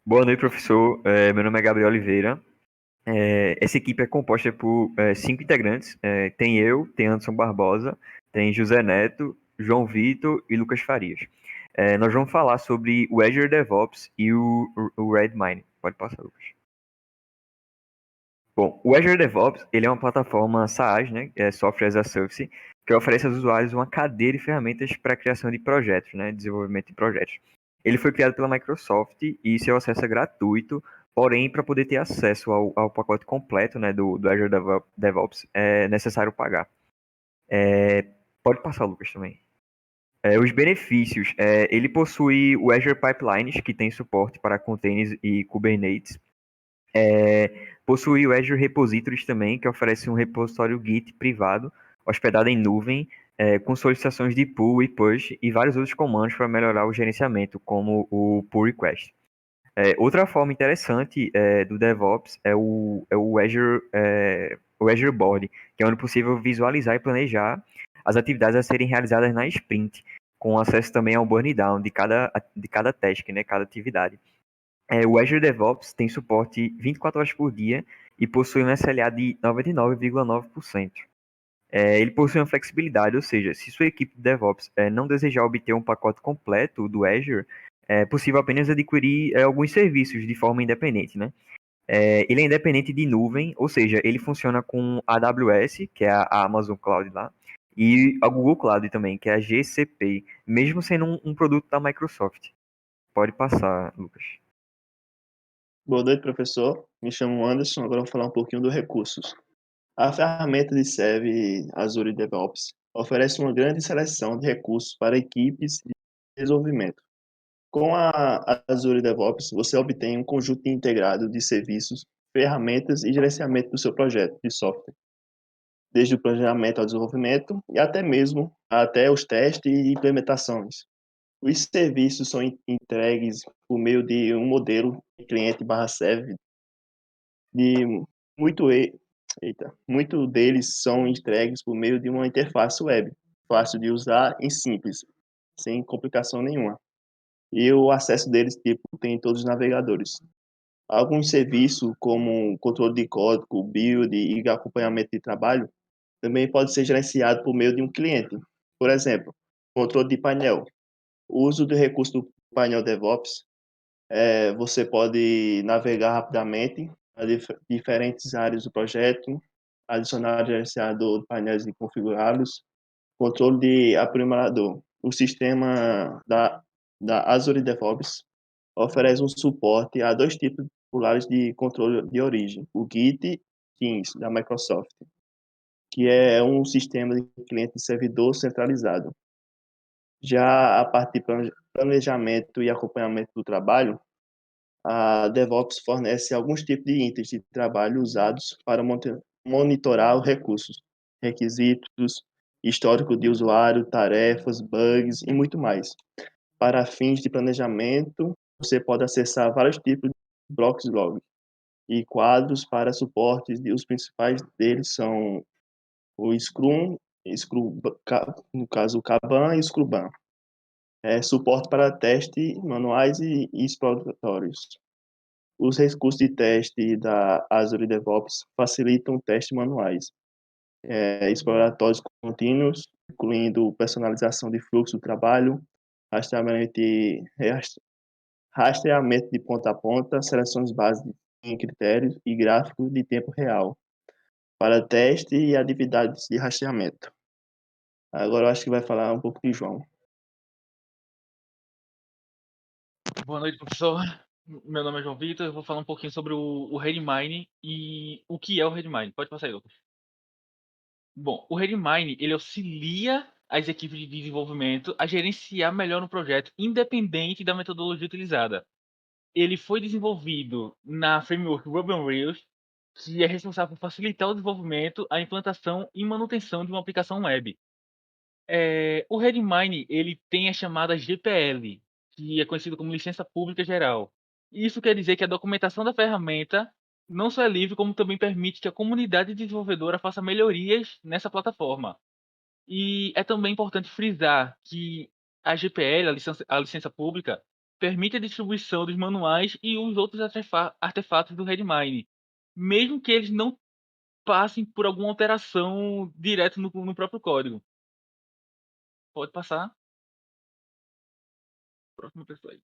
Boa noite, professor. Meu nome é Gabriel Oliveira. Essa equipe é composta por cinco integrantes. Tem eu, tem Anderson Barbosa, tem José Neto, João Vitor e Lucas Farias. Nós vamos falar sobre o Azure DevOps e o Redmine. Pode passar, Lucas. Bom, o Azure DevOps ele é uma plataforma SaaS, né, Software as a Service, que oferece aos usuários uma cadeia de ferramentas para a criação de projetos, né, desenvolvimento de projetos. Ele foi criado pela Microsoft e seu acesso é gratuito, porém, para poder ter acesso ao pacote completo, né, do Azure DevOps, é necessário pagar. Pode passar, Lucas, também. Os benefícios, ele possui o Azure Pipelines, que tem suporte para containers e Kubernetes. Possui o Azure Repositories também, que oferece um repositório Git privado, hospedado em nuvem, com solicitações de pull e push e vários outros comandos para melhorar o gerenciamento, como o pull request. Outra forma interessante do DevOps o Azure Board, que é onde é possível visualizar e planejar as atividades a serem realizadas na sprint, com acesso também ao burn down de cada task, né, cada atividade. O Azure DevOps tem suporte 24 horas por dia e possui um SLA de 99,9%. Ele possui uma flexibilidade, ou seja, se sua equipe de DevOps não desejar obter um pacote completo do Azure, é possível apenas adquirir alguns serviços de forma independente, né? Ele é independente de nuvem, ou seja, ele funciona com a AWS, que é a Amazon Cloud lá, e a Google Cloud também, que é a GCP, mesmo sendo um produto da Microsoft. Pode passar, Lucas. Boa noite, professor. Me chamo Anderson. Agora eu vou falar um pouquinho dos recursos. A ferramenta de Serve Azure DevOps oferece uma grande seleção de recursos para equipes de desenvolvimento. Com a Azure DevOps, você obtém um conjunto integrado de serviços, ferramentas e gerenciamento do seu projeto de software, desde o planejamento ao desenvolvimento e até os testes e implementações. Os serviços são entregues por meio de um modelo de cliente/serve de muito muito deles são entregues por meio de uma interface web, fácil de usar e simples, sem complicação nenhuma. E o acesso deles tipo tem em todos os navegadores. Alguns serviços como controle de código, build e acompanhamento de trabalho também pode ser gerenciado por meio de um cliente. Por exemplo, controle de painel. O uso do recurso do painel DevOps, você pode navegar rapidamente a diferentes áreas do projeto, adicionar gerenciador de painéis e configurá-los, controle de aprimorador. O sistema da Azure DevOps oferece um suporte a dois tipos populares de controle de origem: o Git Teams, da Microsoft, que é um sistema de cliente servidor centralizado. Já a parte de planejamento e acompanhamento do trabalho, a DevOps fornece alguns tipos de itens de trabalho usados para monitorar os recursos, requisitos, histórico de usuário, tarefas, bugs e muito mais. Para fins de planejamento, você pode acessar vários tipos de blocos log e quadros para suportes, e os principais deles são o Scrum, no caso o Kanban e o Scrumban. Suporte para teste manuais e exploratórios. Os recursos de teste da Azure DevOps facilitam testes manuais, exploratórios contínuos, incluindo personalização de fluxo do trabalho, rastreamento rastreamento de ponta a ponta, seleções básicas em critérios e gráficos de tempo real, para teste e atividades de rastreamento. Agora eu acho que vai falar um pouco de João. Boa noite, professor. Meu nome é João Vitor. Eu vou falar um pouquinho sobre o Redmine e o que é o Redmine. Pode passar aí, Lucas. Bom, o Redmine, ele auxilia as equipes de desenvolvimento a gerenciar melhor um projeto, independente da metodologia utilizada. Ele foi desenvolvido na framework Ruby on Rails, que é responsável por facilitar o desenvolvimento, a implantação e manutenção de uma aplicação web. O Redmine ele tem a chamada GPL, que é conhecido como Licença Pública Geral. Isso quer dizer que a documentação da ferramenta não só é livre, como também permite que a comunidade desenvolvedora faça melhorias nessa plataforma. E é também importante frisar que a GPL, a licença pública, permite a distribuição dos manuais e os outros artefatos do Redmine, mesmo que eles não passem por alguma alteração direto no próprio código. Pode passar. Próxima pessoa aí.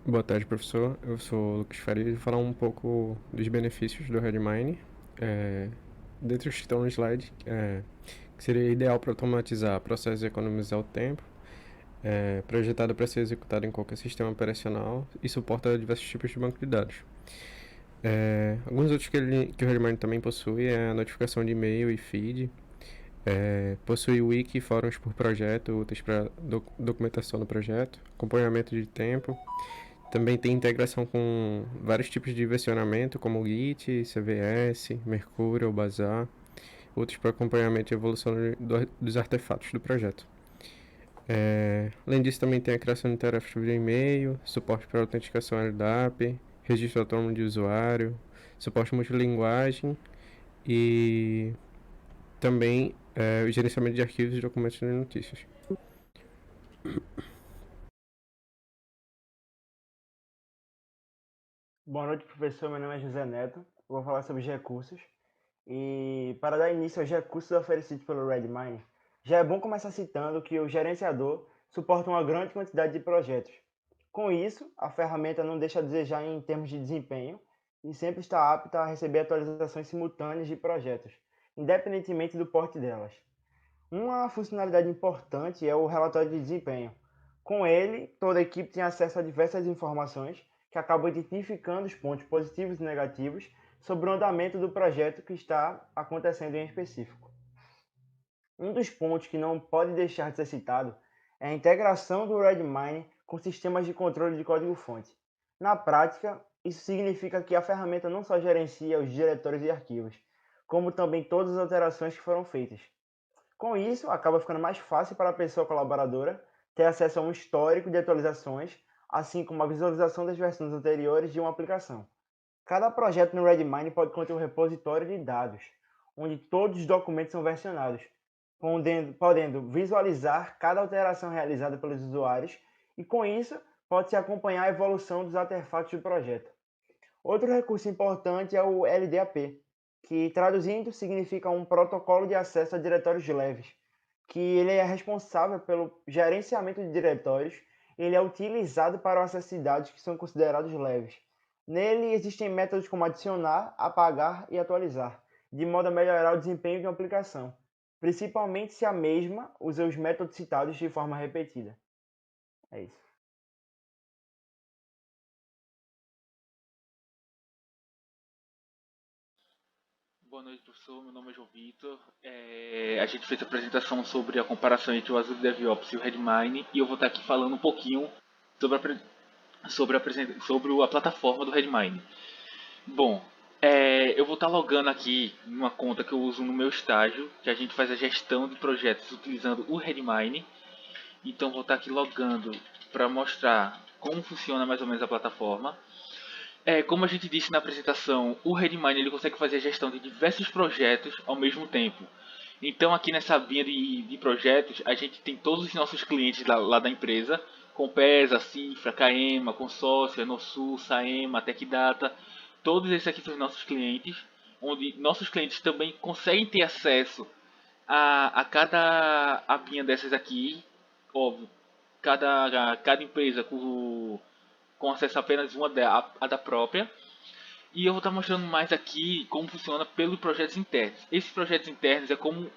Boa tarde, professor. Eu sou o Lucas Faria e vou falar um pouco dos benefícios do Redmine. Dentre os que estão no slide, que seria ideal para automatizar processos e economizar o tempo, projetado para ser executado em qualquer sistema operacional e suporta diversos tipos de banco de dados. Alguns outros que o Redmine também possui é a notificação de e-mail e feed, possui wiki e fóruns por projeto, úteis para documentação do projeto, acompanhamento de tempo. Também tem integração com vários tipos de versionamento, como Git, CVS, Mercurial, Bazaar, outros para acompanhamento e evolução dos artefatos do projeto. Além disso, também tem a criação de tarefas por e-mail, suporte para autenticação LDAP, registro autônomo de usuário, suporte multilinguagem e também o gerenciamento de arquivos, documentos e notícias. Boa noite, professor. Meu nome é José Neto. Eu vou falar sobre os recursos. E para dar início aos recursos oferecidos pelo Redmine, já é bom começar citando que o gerenciador suporta uma grande quantidade de projetos. Com isso, a ferramenta não deixa a desejar em termos de desempenho e sempre está apta a receber atualizações simultâneas de projetos, independentemente do porte delas. Uma funcionalidade importante é o relatório de desempenho. Com ele, toda a equipe tem acesso a diversas informações que acabam identificando os pontos positivos e negativos sobre o andamento do projeto que está acontecendo em específico. Um dos pontos que não pode deixar de ser citado é a integração do Redmine com sistemas de controle de código-fonte. Na prática, isso significa que a ferramenta não só gerencia os diretórios e arquivos, como também todas as alterações que foram feitas. Com isso, acaba ficando mais fácil para a pessoa colaboradora ter acesso a um histórico de atualizações, assim como a visualização das versões anteriores de uma aplicação. Cada projeto no Redmine pode conter um repositório de dados, onde todos os documentos são versionados, podendo visualizar cada alteração realizada pelos usuários e, com isso, pode-se acompanhar a evolução dos artefatos do projeto. Outro recurso importante é o LDAP, que traduzindo significa um protocolo de acesso a diretórios leves, que ele é responsável pelo gerenciamento de diretórios, ele é utilizado para o acesso de dados que são considerados leves. Nele existem métodos como adicionar, apagar e atualizar, de modo a melhorar o desempenho de uma aplicação, principalmente se a mesma usa os métodos citados de forma repetida. É isso. Boa noite, professor. Meu nome é João Vitor. A gente fez a apresentação sobre a comparação entre o Azure DevOps e o Redmine e eu vou estar aqui falando um pouquinho sobre a plataforma do Redmine. Bom, eu vou estar logando aqui numa conta que eu uso no meu estágio, que a gente faz a gestão de projetos utilizando o Redmine. Então vou estar aqui logando para mostrar como funciona mais ou menos a plataforma. Como a gente disse na apresentação, o Redmine ele consegue fazer a gestão de diversos projetos ao mesmo tempo. Então aqui nessa abinha de projetos, a gente tem todos os nossos clientes lá da empresa, Compesa, Cifra, Caema, Consórcio, Enosul, Saema, Tecdata. Todos esses aqui são os nossos clientes, onde nossos clientes também conseguem ter acesso a cada abinha dessas aqui. Óbvio, cada empresa com acesso a apenas uma a da própria. E eu vou estar mostrando mais aqui como funciona pelos projetos internos. Esses projetos internos é como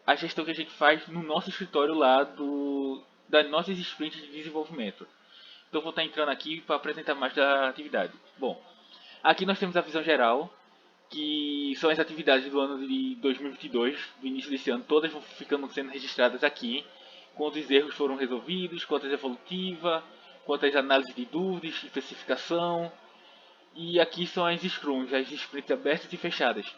a gestão que a gente faz no nosso escritório lá das nossas sprints de desenvolvimento. Então eu vou estar entrando aqui para apresentar mais da atividade. Bom, aqui nós temos a visão geral, que são as atividades do ano de 2022, do início desse ano, todas vão ficando sendo registradas aqui, quantos erros foram resolvidos, quantas evolutiva, quantas análises de dúvidas, especificação, e aqui são as scrums, as sprints abertas e fechadas.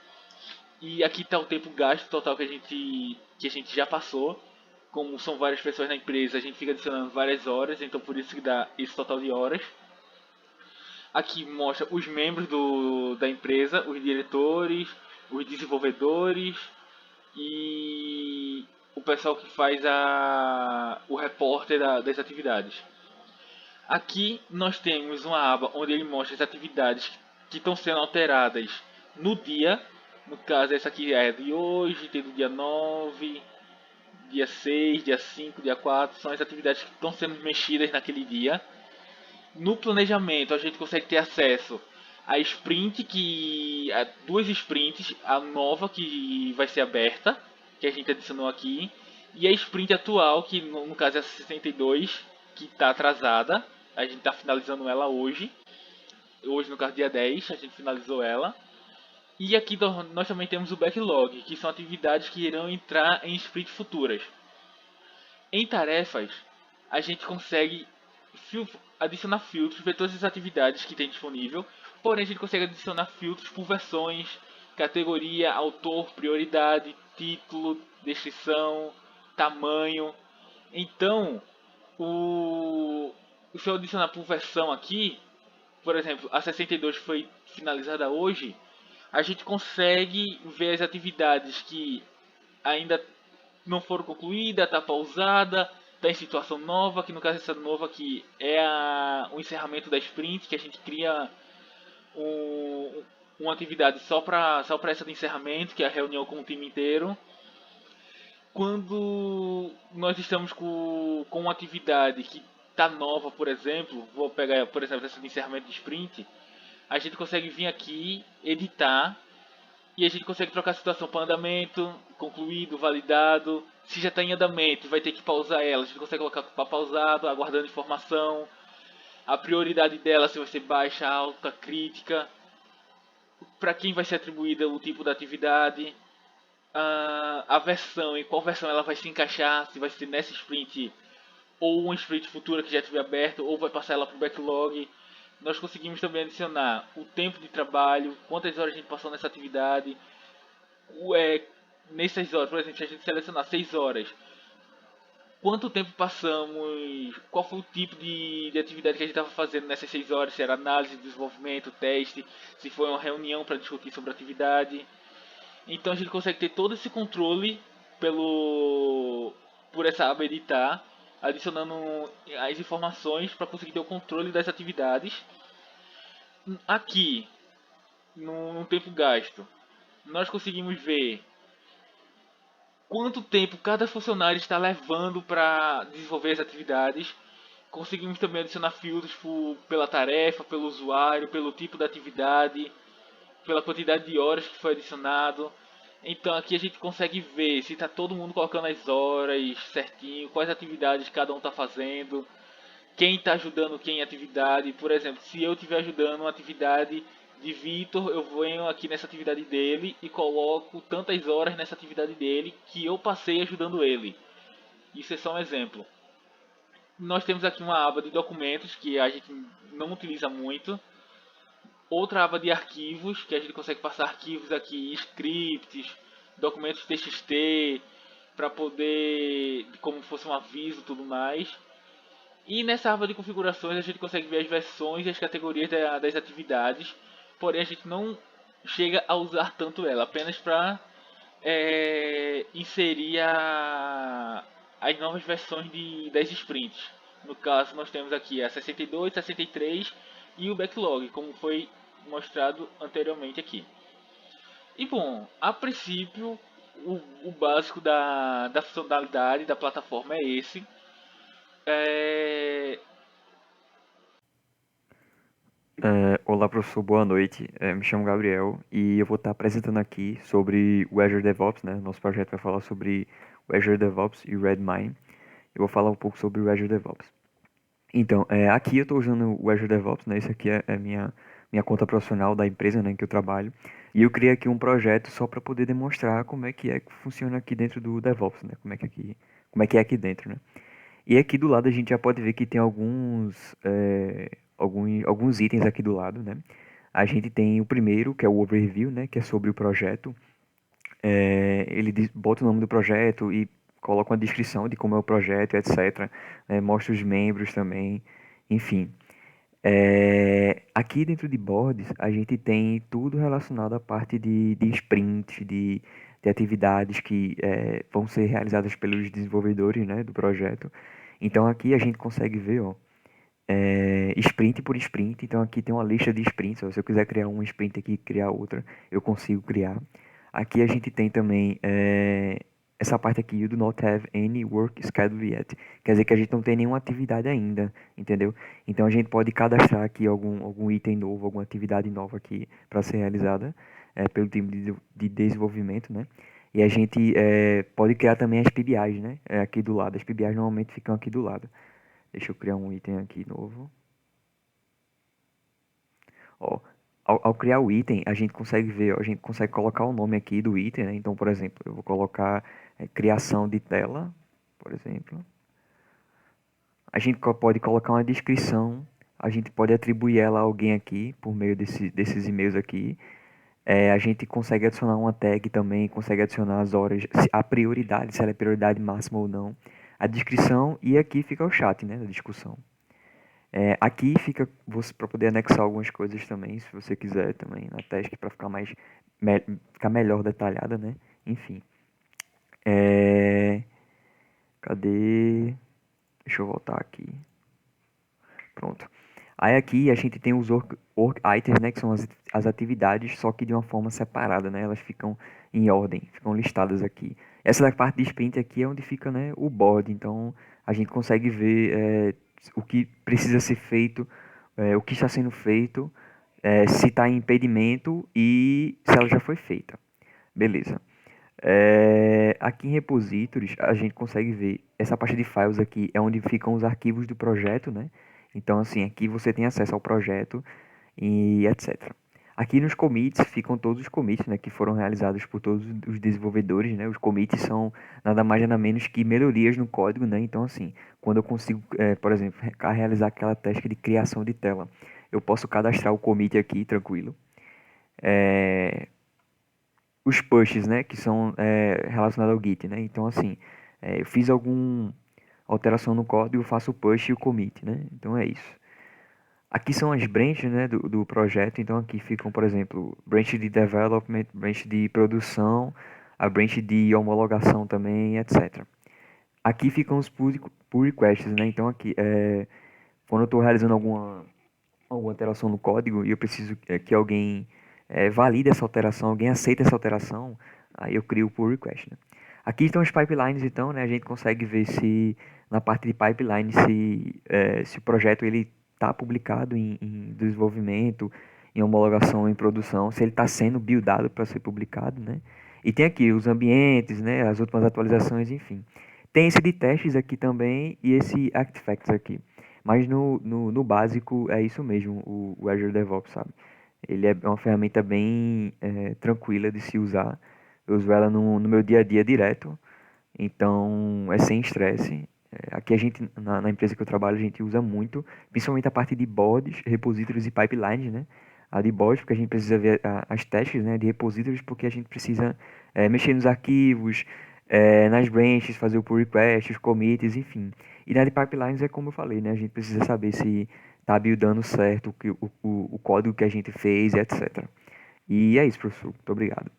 E aqui está o tempo gasto total que a gente já passou. Como são várias pessoas na empresa, a gente fica adicionando várias horas, então por isso que dá esse total de horas. Aqui mostra os membros da empresa, os diretores, os desenvolvedores e o pessoal que faz o repórter das atividades. Aqui nós temos uma aba onde ele mostra as atividades que estão sendo alteradas no dia. No caso, essa aqui é de hoje, tem do dia 9, dia 6, dia 5, dia 4. São as atividades que estão sendo mexidas naquele dia. No planejamento, a gente consegue ter acesso a duas sprints, a nova que vai ser aberta, que a gente adicionou aqui, e a sprint atual, que no caso é a 62, que está atrasada. A gente está finalizando ela hoje. Hoje, no caso, dia 10, a gente finalizou ela. E aqui nós também temos o backlog, que são atividades que irão entrar em sprints futuras. Em tarefas, a gente consegue adicionar filtros, ver todas as atividades que tem disponível. Porém, a gente consegue adicionar filtros por versões, categoria, autor, prioridade, título, descrição, tamanho. Então, se eu adicionar por versão aqui, por exemplo, a 62 foi finalizada hoje, a gente consegue ver as atividades que ainda não foram concluídas, está pausada, está em situação nova, que no caso essa nova aqui é o encerramento da sprint, que a gente cria uma atividade só para essa de encerramento, que é a reunião com o time inteiro. Quando nós estamos com uma atividade que está nova, por exemplo, vou pegar, por exemplo, essa de encerramento de sprint, a gente consegue vir aqui, editar, e a gente consegue trocar a situação para andamento, concluído, validado. Se já está em andamento, vai ter que pausar ela, a gente consegue colocar para pausado, aguardando informação. A prioridade dela, se vai ser baixa, alta, crítica. Para quem vai ser atribuída o tipo da atividade. A versão, em qual versão ela vai se encaixar, se vai ser nessa sprint ou uma sprint futura que já estiver aberta, ou vai passar ela para o backlog. Nós conseguimos também adicionar o tempo de trabalho, quantas horas a gente passou nessa atividade. Nessas horas, por exemplo, se a gente selecionar 6 horas, quanto tempo passamos, qual foi o tipo de atividade que a gente estava fazendo nessas 6 horas, se era análise, desenvolvimento, teste, se foi uma reunião para discutir sobre a atividade. Então a gente consegue ter todo esse controle por essa aba editar, adicionando as informações para conseguir ter o controle das atividades. Aqui, no tempo gasto, nós conseguimos ver quanto tempo cada funcionário está levando para desenvolver as atividades. Conseguimos também adicionar filtros pela tarefa, pelo usuário, pelo tipo da atividade, pela quantidade de horas que foi adicionado. Então aqui a gente consegue ver se está todo mundo colocando as horas certinho, quais atividades cada um está fazendo, quem está ajudando quem em atividade. Por exemplo, se eu estiver ajudando uma atividade de Vitor, eu venho aqui nessa atividade dele e coloco tantas horas nessa atividade dele que eu passei ajudando ele. Isso é só um exemplo. Nós temos aqui uma aba de documentos que a gente não utiliza muito. Outra aba de arquivos, que a gente consegue passar arquivos aqui, scripts, documentos TXT, para poder, como fosse um aviso e tudo mais. E nessa aba de configurações a gente consegue ver as versões e as categorias das atividades, porém a gente não chega a usar tanto ela, apenas para inserir as novas versões das sprints. No caso nós temos aqui a 62, 63 e o backlog, como foi mostrado anteriormente aqui. E bom, a princípio o básico da funcionalidade da plataforma é esse. Olá, professor, boa noite. Me chamo Gabriel e eu vou estar apresentando aqui sobre o Azure DevOps, né? Nosso projeto vai falar sobre o Azure DevOps e o Redmine. Eu vou falar um pouco sobre o Azure DevOps. Então, aqui eu estou usando o Azure DevOps, né? Esse aqui é minha conta profissional da empresa, né, em que eu trabalho. E eu criei aqui um projeto só para poder demonstrar como é que funciona aqui dentro do DevOps, né? Como é que é aqui dentro, né? E aqui do lado a gente já pode ver que tem alguns itens aqui do lado, né? A gente tem o primeiro, que é o overview, né? Que é sobre o projeto. Ele bota o nome do projeto e coloca uma descrição de como é o projeto, etc. Mostra os membros também, enfim. Aqui dentro de boards a gente tem tudo relacionado à parte de sprint, de de atividades que vão ser realizadas pelos desenvolvedores, né, do projeto. Então aqui a gente consegue ver, ó, sprint por sprint. Então aqui tem uma lista de sprints. Ó, se eu quiser criar uma sprint aqui e criar outra, eu consigo criar. Aqui a gente tem também essa parte aqui, you do not have any work schedule yet. Quer dizer que a gente não tem nenhuma atividade ainda, entendeu? Então a gente pode cadastrar aqui algum item novo, alguma atividade nova aqui para ser realizada pelo time de desenvolvimento, né? E a gente pode criar também as PBIs, né? Aqui do lado. As PBIs normalmente ficam aqui do lado. Deixa eu criar um item aqui novo. Ó, ao criar o item, a gente consegue ver, ó, a gente consegue colocar o nome aqui do item, né? Então, por exemplo, eu vou colocar criação de tela, por exemplo. A gente pode colocar uma descrição, a gente pode atribuir ela a alguém aqui, por meio desses e-mails aqui. A gente consegue adicionar uma tag também, consegue adicionar as horas, a prioridade, se ela é prioridade máxima ou não, a descrição, e aqui fica o chat, né, da discussão. Aqui fica você para poder anexar algumas coisas também, se você quiser também na task para ficar ficar melhor detalhada, né? Enfim. Cadê? Deixa eu voltar aqui. Pronto. Aí aqui a gente tem os work items, né, que são as atividades, só que de uma forma separada, né? Elas ficam em ordem, ficam listadas aqui. Essa da parte de sprint aqui é onde fica, né, o board. Então a gente consegue ver o que precisa ser feito, o que está sendo feito, se está em impedimento e se ela já foi feita. Beleza. Aqui em repositórios a gente consegue ver essa parte de files aqui é onde ficam os arquivos do projeto, né? Então assim, aqui você tem acesso ao projeto e etc. Aqui nos commits ficam todos os commits, né, que foram realizados por todos os desenvolvedores, né? Os commits são nada mais nada menos que melhorias no código, né? Então assim, quando eu consigo, por exemplo, realizar aquela task de criação de tela, eu posso cadastrar o commit aqui, tranquilo. Os pushes, né, que são relacionados ao Git, né? Então assim, eu fiz alguma alteração no código, eu faço o push e o commit, né? Então é isso. Aqui são as branches, né, do projeto. Então aqui ficam, por exemplo, branch de development, branch de produção, a branch de homologação também, etc. Aqui ficam os pull requests, né? Então aqui, quando eu estou realizando alguma alteração no código e eu preciso que alguém valide essa alteração, alguém aceite essa alteração, aí eu crio o pull request, né? Aqui estão os pipelines, então, né? A gente consegue ver se na parte de pipeline se o projeto ele está publicado em desenvolvimento, em homologação, em produção, se ele está sendo buildado para ser publicado, né? E tem aqui os ambientes, né? As últimas atualizações, enfim. Tem esse de testes aqui também e esse artifacts aqui. Mas no básico é isso mesmo, o Azure DevOps, sabe? Ele é uma ferramenta bem tranquila de se usar. Eu uso ela no meu dia a dia direto, então é sem estresse. Aqui a gente, na empresa que eu trabalho, a gente usa muito, principalmente a parte de boards, repositórios e pipelines, né? A de boards, porque a gente precisa ver as testes, né, de repositórios, porque a gente precisa mexer nos arquivos, nas branches, fazer o pull request, os commits, enfim. E na de pipelines é como eu falei, né? A gente precisa saber se está buildando certo o código que a gente fez, etc. E é isso, professor. Muito obrigado.